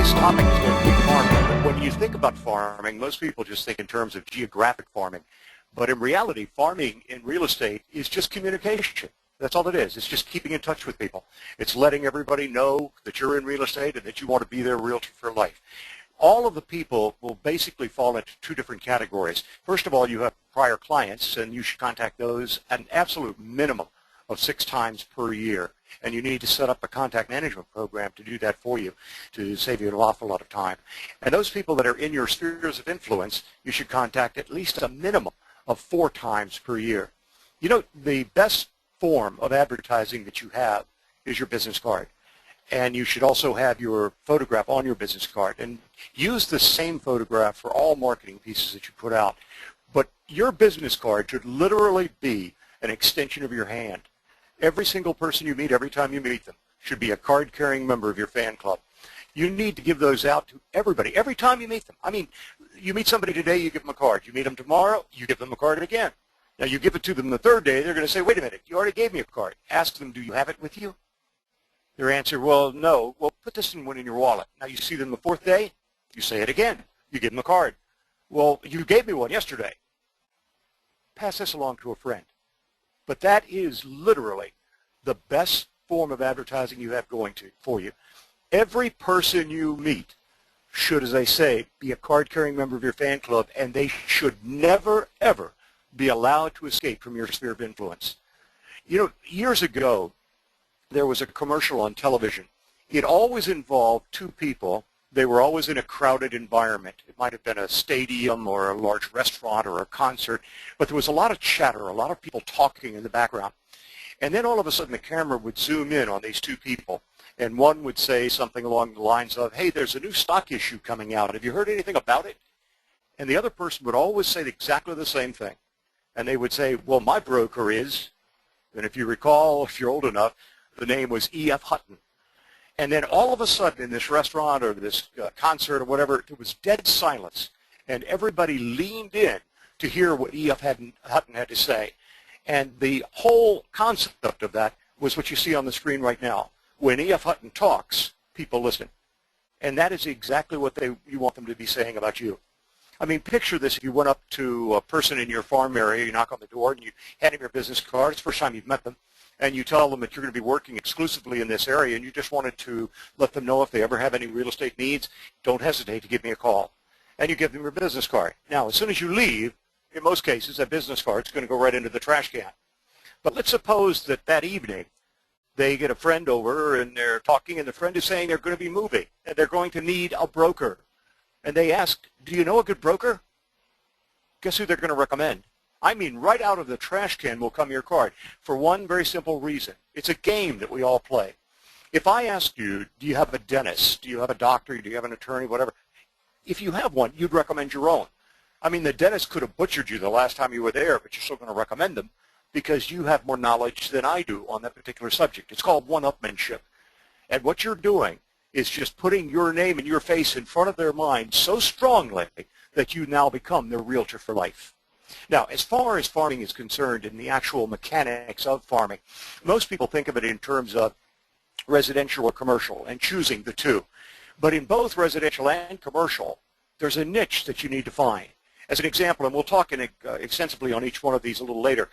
Today's topic is going to be farming. But when you think about farming, most people just think in terms of geographic farming. But in reality, farming in real estate is just communication. That's all it is. It's just keeping in touch with people. It's letting everybody know that you're in real estate and that you want to be their realtor for life. All of the people will basically fall into two different categories. First of all, you have prior clients, and you should contact those at an absolute minimum of 6 times per year. And you need to set up a contact management program to do that for you, to save you an awful lot of time. And those people that are in your spheres of influence, you should contact at least a minimum of 4 times per year. You know, the best form of advertising that you have is your business card. And you should also have your photograph on your business card. And use the same photograph for all marketing pieces that you put out. But your business card should literally be an extension of your hand. Every single person you meet, every time you meet them, should be a card-carrying member of your fan club. You need to give those out to everybody, every time you meet them. I mean, you meet somebody today, you give them a card. You meet them tomorrow, you give them a card again. Now, you give it to them the third day, they're going to say, wait a minute, you already gave me a card. Ask them, do you have it with you? Their answer, well, no. Well, put this one in your wallet. Now, you see them the 4th day, you say it again. You give them a card. Well, you gave me one yesterday. Pass this along to a friend. But that is literally the best form of advertising you have going for you. Every person you meet should, as I say, be a card-carrying member of your fan club, and they should never, ever be allowed to escape from your sphere of influence. You know, years ago, there was a commercial on television. It always involved 2 people. They were always in a crowded environment. It might have been a stadium or a large restaurant or a concert, but there was a lot of chatter, a lot of people talking in the background. And then all of a sudden the camera would zoom in on these 2 people, and one would say something along the lines of, hey, there's a new stock issue coming out. Have you heard anything about it? And the other person would always say exactly the same thing. And they would say, well, my broker is, and if you recall, if you're old enough, the name was E.F. Hutton. And then all of a sudden in this restaurant or this concert or whatever, there was dead silence. And everybody leaned in to hear what E.F. Hutton had to say. And the whole concept of that was what you see on the screen right now. When E.F. Hutton talks, people listen. And that is exactly what you want them to be saying about you. I mean, picture this. If you went up to a person in your farm area, you knock on the door, and you hand them your business card. It's the first time you've met them. And you tell them that you're going to be working exclusively in this area, and you just wanted to let them know if they ever have any real estate needs, don't hesitate to give me a call. And you give them your business card. Now, as soon as you leave, in most cases, that business card is going to go right into the trash can. But let's suppose that that evening, they get a friend over, and they're talking, and the friend is saying they're going to be moving, and they're going to need a broker. And they ask, do you know a good broker? Guess who they're going to recommend? I mean, right out of the trash can will come your card for one very simple reason. It's a game that we all play. If I asked you, do you have a dentist? Do you have a doctor? Do you have an attorney? Whatever. If you have one, you'd recommend your own. I mean, the dentist could have butchered you the last time you were there, but you're still going to recommend them because you have more knowledge than I do on that particular subject. It's called one-upmanship. And what you're doing is just putting your name and your face in front of their mind so strongly that you now become their realtor for life. Now, as far as farming is concerned and the actual mechanics of farming, most people think of it in terms of residential or commercial and choosing the two. But in both residential and commercial, there's a niche that you need to find. As an example, and we'll talk extensively on each one of these a little later,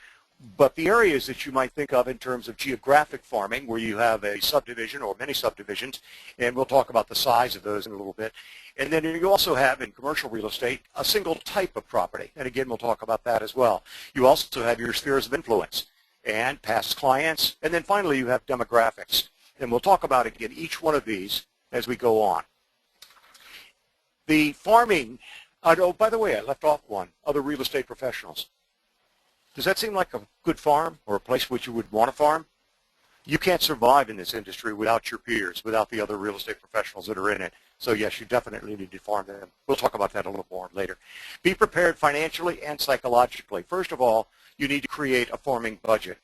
but the areas that you might think of in terms of geographic farming, where you have a subdivision or many subdivisions, and we'll talk about the size of those in a little bit. And then you also have, in commercial real estate, a single type of property. And again, we'll talk about that as well. You also have your spheres of influence and past clients. And then finally, you have demographics. And we'll talk about, again, each one of these as we go on. The farming, oh, by the way, I left off one, other real estate professionals. Does that seem like a good farm or a place which you would want to farm? You can't survive in this industry without your peers, without the other real estate professionals that are in it. So yes, you definitely need to farm them. We'll talk about that a little more later. Be prepared financially and psychologically. First of all, you need to create a farming budget.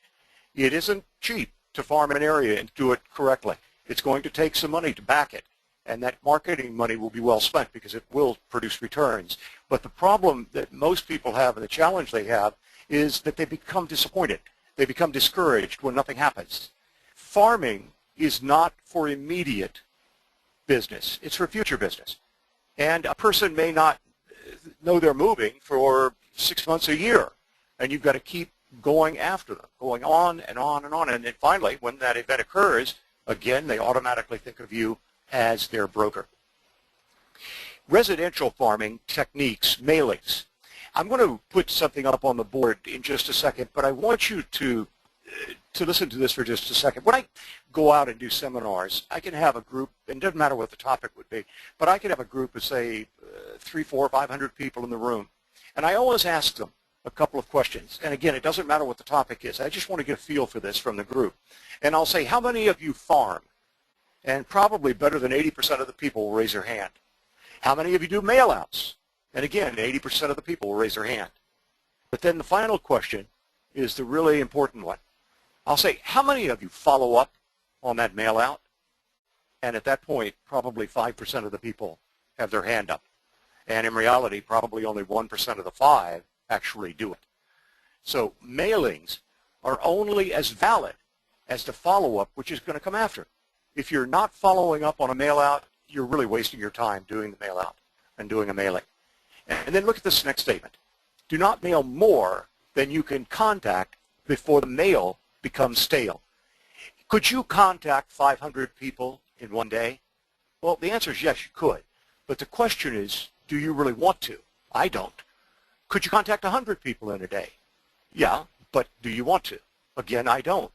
It isn't cheap to farm an area and do it correctly. It's going to take some money to back it. And that marketing money will be well spent because it will produce returns. But the problem that most people have and the challenge they have is that they become disappointed. They become discouraged when nothing happens. Farming is not for immediate business. It's for future business. And a person may not know they're moving for 6 months, a year, and you've got to keep going after them, going on and on and on. And then finally, when that event occurs, again, they automatically think of you as their broker. Residential farming techniques, mailings. I'm going to put something up on the board in just a second, but I want you to listen to this for just a second. When I go out and do seminars, I can have a group, and it doesn't matter what the topic would be, but I can have a group of, say, 300, 400, 500 people in the room. And I always ask them a couple of questions. And again, it doesn't matter what the topic is. I just want to get a feel for this from the group. And I'll say, how many of you farm? And probably better than 80% of the people will raise their hand. How many of you do mail-outs? And again, 80% of the people will raise their hand. But then the final question is the really important one. I'll say, how many of you follow up on that mail-out? And at that point, probably 5% of the people have their hand up. And in reality, probably only 1% of the 5 actually do it. So mailings are only as valid as the follow-up, which is going to come after. If you're not following up on a mail-out, you're really wasting your time doing the mail-out and doing a mailing. And then look at this next statement. Do not mail more than you can contact before the mail becomes stale. Could you contact 500 people in one day? Well, the answer is yes, you could. But the question is, do you really want to? I don't. Could you contact 100 people in a day? Yeah, but do you want to? Again, I don't.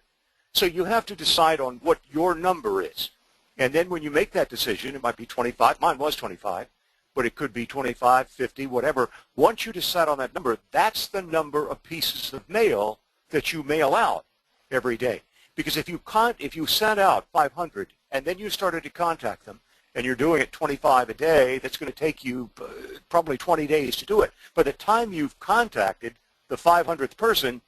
So you have to decide on what your number is. And then when you make that decision, it might be 25. Mine was 25. But it could be 25, 50, whatever. Once you decide on that number, that's the number of pieces of mail that you mail out every day. Because if you sent out 500 and then you started to contact them, and you're doing it 25 a day, that's going to take you probably 20 days to do it. By the time you've contacted the 500th person,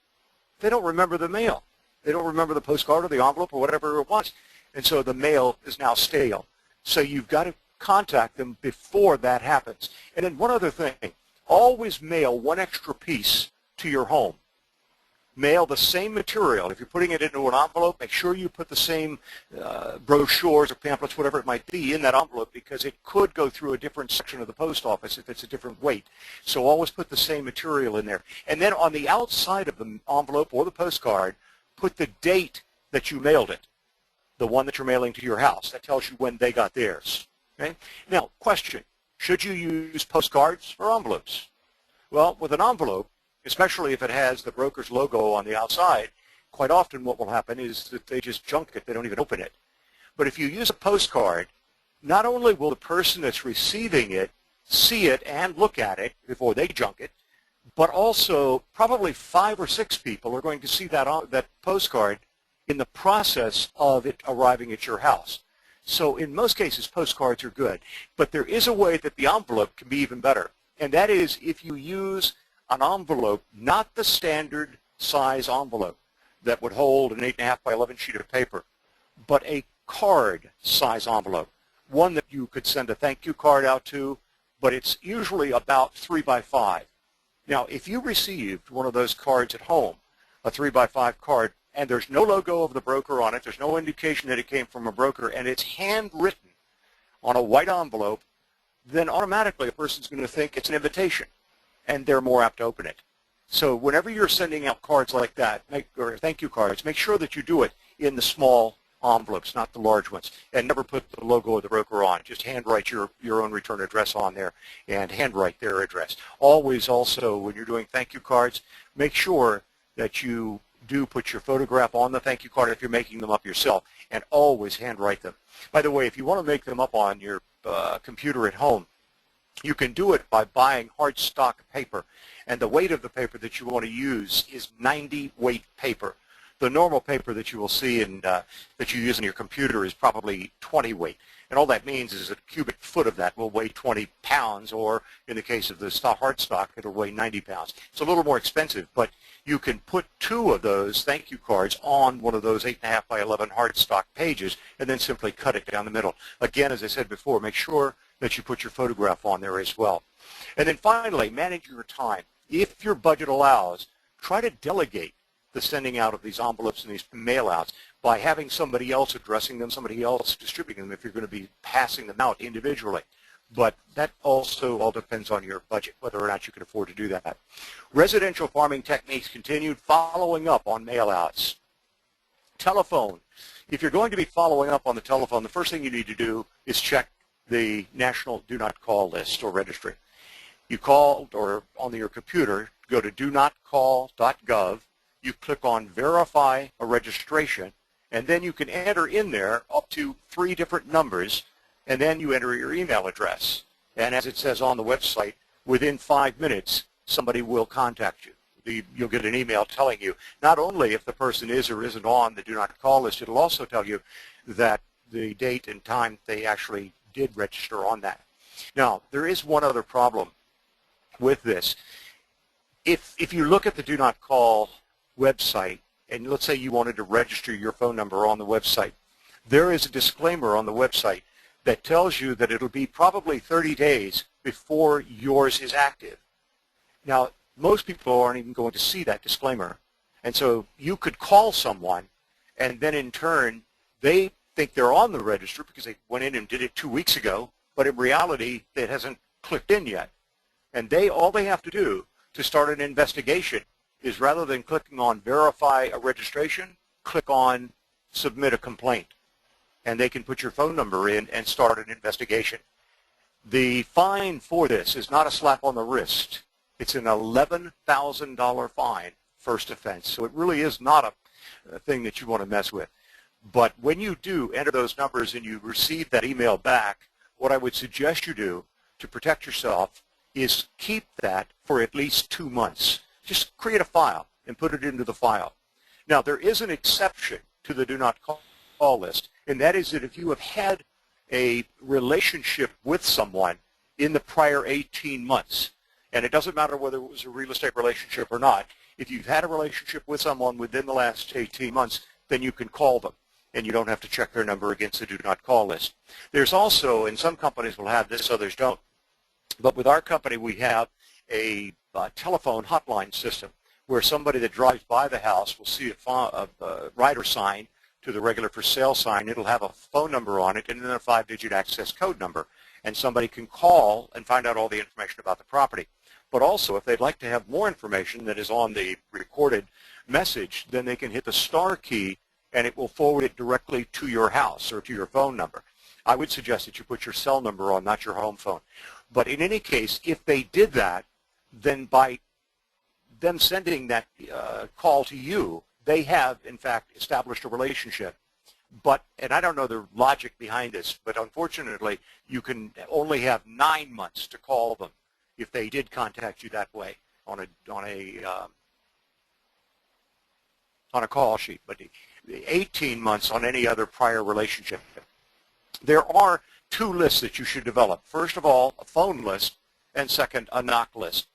they don't remember the mail. They don't remember the postcard or the envelope or whatever it was. And so the mail is now stale. So you've got to contact them before that happens. And then one other thing, always mail one extra piece to your home. Mail the same material. If you're putting it into an envelope, make sure you put the same brochures or pamphlets, whatever it might be, in that envelope, because it could go through a different section of the post office if it's a different weight. So always put the same material in there. And then on the outside of the envelope or the postcard, put the date that you mailed it, the one that you're mailing to your house. That tells you when they got theirs. Okay? Now, question, should you use postcards or envelopes? Well, with an envelope, especially if it has the broker's logo on the outside, quite often what will happen is that they just junk it. They don't even open it. But if you use a postcard, not only will the person that's receiving it see it and look at it before they junk it, but also probably 5 or 6 people are going to see that postcard in the process of it arriving at your house. So in most cases, postcards are good. But there is a way that the envelope can be even better, and that is if you use an envelope, not the standard size envelope that would hold an 8.5 by 11 sheet of paper, but a card size envelope, one that you could send a thank you card out to, but it's usually about 3 by 5. Now, if you received one of those cards at home, a 3 by 5 card, and there's no logo of the broker on it, there's no indication that it came from a broker, and it's handwritten on a white envelope, then automatically a person's going to think it's an invitation, and they're more apt to open it. So whenever you're sending out cards like that, or thank you cards, make sure that you do it in the small envelopes, not the large ones, and never put the logo of the broker on. Just handwrite your own return address on there and handwrite their address. Always also, when you're doing thank you cards, make sure that you do put your photograph on the thank you card if you're making them up yourself, and always handwrite them. By the way, if you want to make them up on your computer at home, you can do it by buying hard stock paper, and the weight of the paper that you want to use is 90 weight paper. The normal paper that you will see and that you use on your computer is probably 20 weight, and all that means is a cubic foot of that will weigh 20 pounds, or in the case of the hard stock, it'll weigh 90 pounds. It's a little more expensive, but you can put 2 of those thank you cards on one of those 8.5 by 11 hard stock pages, and then simply cut it down the middle. Again, as I said before, make sure that you put your photograph on there as well. And then finally, manage your time. If your budget allows, try to delegate the sending out of these envelopes and these mail outs by having somebody else addressing them, somebody else distributing them if you're going to be passing them out individually. But that also all depends on your budget, whether or not you can afford to do that. Residential farming techniques continued, following up on mail-outs. Telephone. If you're going to be following up on the telephone, the first thing you need to do is check the National Do Not Call list or registry. You call, or on your computer, go to donotcall.gov. You click on Verify a Registration, and then you can enter in there up to 3 different numbers, and then you enter your email address. And as it says on the website, within 5 minutes, somebody will contact you. You'll get an email telling you not only if the person is or isn't on the Do Not Call list, it'll also tell you that the date and time they actually did register on that. Now, there is one other problem with this. If you look at the Do Not Call website, and let's say you wanted to register your phone number on the website, there is a disclaimer on the website that tells you that it'll be probably 30 days before yours is active. Now, most people aren't even going to see that disclaimer. And so you could call someone, and then in turn, they think they're on the register because they went in and did it 2 weeks ago, but in reality, it hasn't clicked in yet. And all they have to do to start an investigation is, rather than clicking on Verify a Registration, click on Submit a Complaint. And they can put your phone number in and start an investigation. The fine for this is not a slap on the wrist. It's an $11,000 fine, first offense. So it really is not a thing that you want to mess with. But when you do enter those numbers and you receive that email back, what I would suggest you do to protect yourself is keep that for at least 2 months. Just create a file and put it into the file. Now, there is an exception to the Do Not Call list, and that is that if you have had a relationship with someone in the prior 18 months, and it doesn't matter whether it was a real estate relationship or not, if you've had a relationship with someone within the last 18 months, then you can call them, and you don't have to check their number against the Do Not Call list. There's also, and some companies will have this, others don't, but with our company we have a telephone hotline system where somebody that drives by the house will see a rider sign to the regular for sale sign. It'll have a phone number on it and then a 5-digit access code number, and somebody can call and find out all the information about the property. But also, if they'd like to have more information that is on the recorded message, then they can hit the star key and it will forward it directly to your house or to your phone number. I would suggest that you put your cell number on, not your home phone. But in any case, if they did that, then by them sending that call to you, they have, in fact, established a relationship. But, and I don't know the logic behind this, but unfortunately, you can only have 9 months to call them if they did contact you that way on a call sheet, but 18 months on any other prior relationship. There are 2 lists that you should develop. First of all, a phone list, and second, a knock list.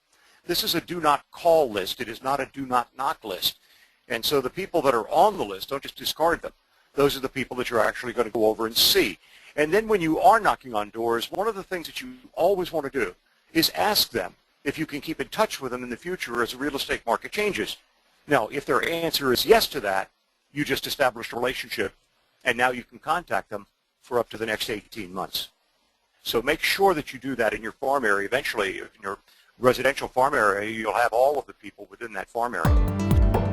This is a do not call list. It is not a do not knock list. And so the people that are on the list, don't just discard them. Those are the people that you're actually going to go over and see. And then when you are knocking on doors, one of the things that you always want to do is ask them if you can keep in touch with them in the future as the real estate market changes. Now, if their answer is yes to that, you just established a relationship, and now you can contact them for up to the next 18 months. So make sure that you do that in your farm area. Eventually, in your residential farm area, you'll have all of the people within that farm area.